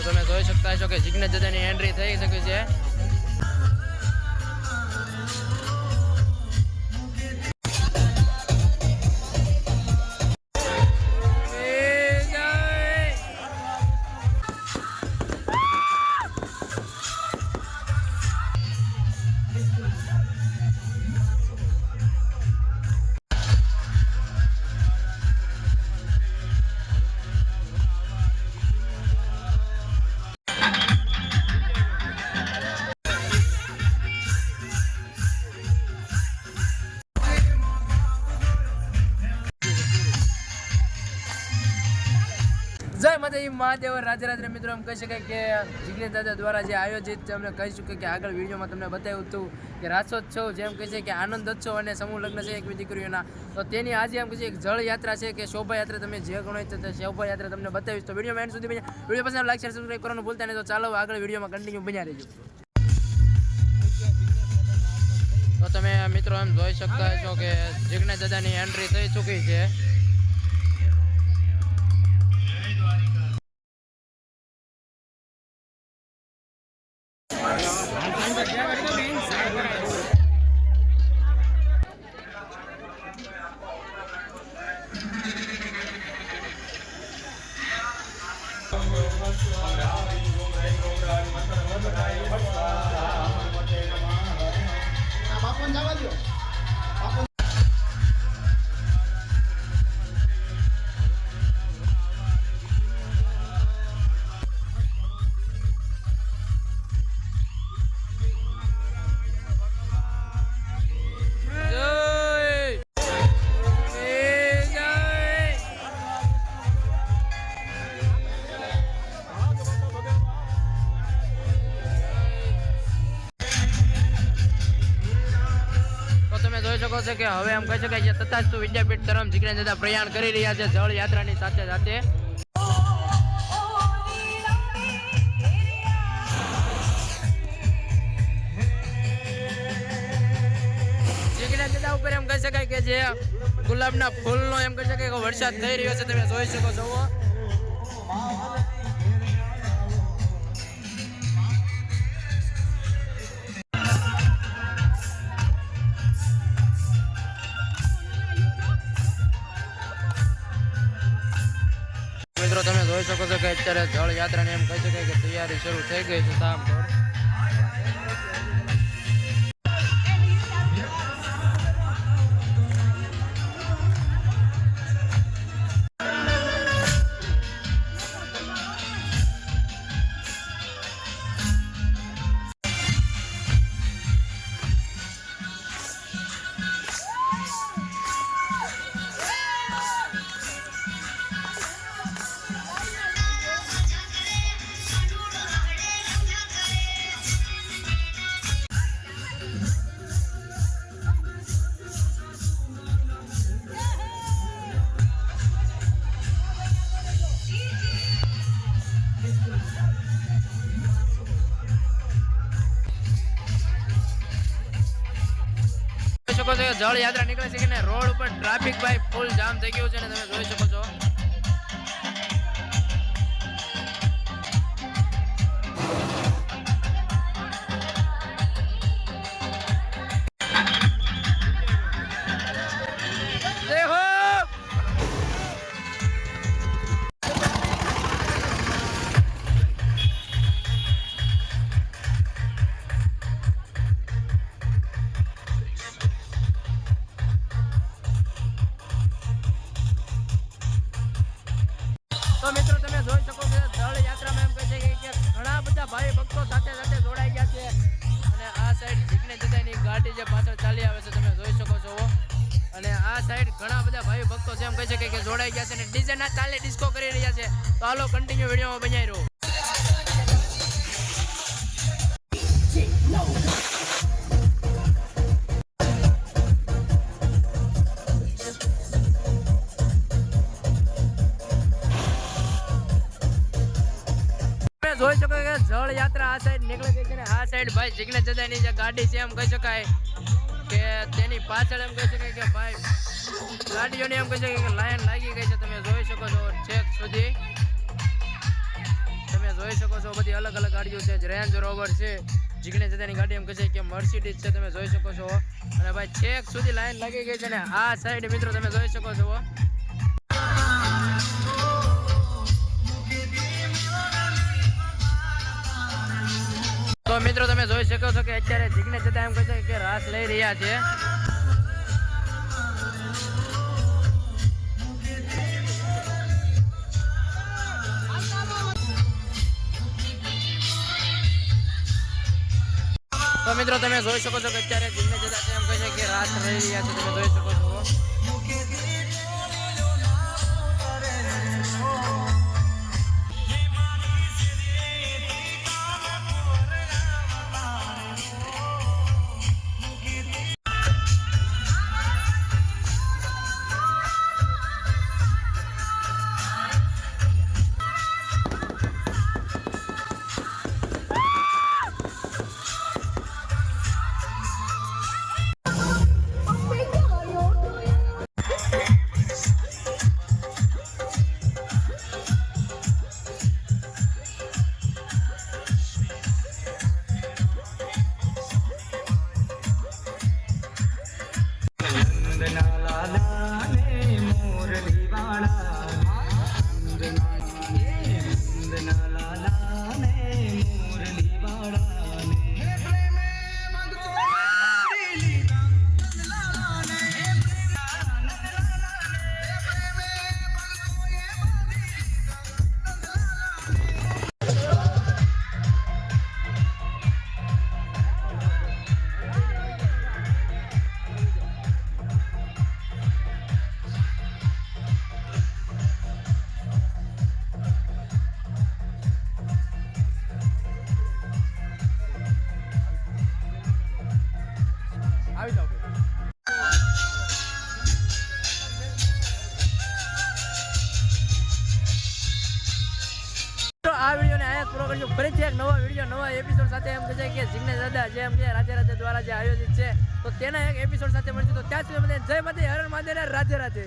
તમે જોઈ શકતા છો કે જિગ્નેશ દાદાની એન્ટ્રી થઈ શકે છે. જય માતાજી મહાદેવ રાધે મિત્રો. એમ કહી શકાય કે જિગ્નેશ દાદા દ્વારા જે આયોજિત અમને કહી ચૂકે કે આગળ વિડીયોમાં તમને બતાવ્યું હતું કે રાસોત્સવ જેમ કહે છે કે આનંદોત્સવ અને સમૂહ લગ્ન છે એક દીકરીઓના, તો તેની આજે એમ કહે છે એક જળ યાત્રા છે કે શોભાયાત્રા, તમે જે ગણો તો શોભાયાત્રા તમને બતાવીશ. તો વિડીયોમાં એન્ડ સુધી વિડીયો પસંદ લાઈક શેર સબસ્ક્રાઈબ કરવાનું ભૂલતા નહીં. તો ચાલો આગળ વિડીયોમાં કન્ટિન્યુ બન્યા રહેજો. તો તમે મિત્રો એમ જોઈ શકતા છો કે જિગ્નેશ દાદાની એન્ટ્રી થઈ ચૂકી છે. શકો છો કે હવે એમ કહી શકાય છે તથાસ્તુ વિદ્યાપીઠ તરફ જિગ્નેશ દાદા પ્રયાણ કરી રહ્યા છે જળ યાત્રાની સાથે સાથે. જિગ્નેશ દાદા ઉપર એમ કહી શકાય કે જે ગુલાબના ફૂલનો એમ કહી શકાય કે વરસાદ થઈ રહ્યો છે, તમે જોઈ શકો છો. મિત્રો તમે જોઈ શકો છો કે અત્યારે જળ યાત્રાની એમ કહી શકાય કે તૈયારી શરૂ થઈ ગઈ છે. સામતોડ જળ યાત્રા નીકળે છે કે રોડ ઉપર ટ્રાફિક ભાઈ ફૂલ જામ થઈ ગયું છે ને તમે જોઈ શકો છો. તો મિત્રો તમે જોઈ શકો છો જળ યાત્રામાં એમ કહે છે કે ઘણા બધા ભાઈ ભક્તો સાથે સાથે જોડાઈ ગયા છે અને આ સાઈડ જિગ્નેશ દાદાની ગાડી જે પાછળ ચાલી આવે છે તમે જોઈ શકો છો. અને આ સાઈડ ઘણા બધા ભાઈ ભક્તો છે એમ કહે છે કે જોડાઈ ગયા છે અને ડીજે ના ચાલે ડિસ્કો કરી રહ્યા છે. તો હાલો કન્ટિન્યુ વિડીયોમાં બન્યા રહો. જોઈ શકો કે જળ યાત્રા આ સાઈડ નીકળે છે ને આ સાઈડ ભાઈ જિગ્નેશ દાદાની જે ગાડી છે એમ કહી શકાય કે તેની પાછળ એમ કહી શકાય કે ભાઈ ગાડીઓની એમ કહી શકાય કે લાઈન લાગી ગઈ છે. તમે જોઈ શકો છો છેક સુધી, તમે જોઈ જોઈ શકો છો બધી અલગ અલગ ગાડીઓ છે. રેન્જ રોવર છે, જિગ્નેશ દાદાની ગાડી એમ કહે છે કે મર્સિડીઝ છે, તમે જોઈ શકો છો. અને ભાઈ છેક સુધી લાઈન લાગી ગઈ છે ને આ સાઈડ મિત્રો તમે જોઈ શકો છો. તો મિત્રો તમે જોઈ શકો છો કે અત્યારે જિગ્નેશ દાદા એમ કહે છે કે રાસ લઈ રહ્યા છે. તો મિત્રો તમે જોઈ શકો છો કે અત્યારે જિગ્નેશ દાદા એમ કહે છે કે રાસ લઈ રહ્યા છે, તમે જોઈ શકો છો. આવી જાઓ. તો આ વિડીયોને આયા પૂરો કરજો. ફરીથી એક નવા વિડીયો નવા એપિસોડ સાથે એમ કહે છે કે જિગ્નેશ દાદા જેમ કે રાધે દ્વારા જે આયોજિત છે તો તેના એક એપિસોડ સાથે મળશે. તો ત્યાં સુધી જય માતા, હર મહાદેવ, રાધે રાધે.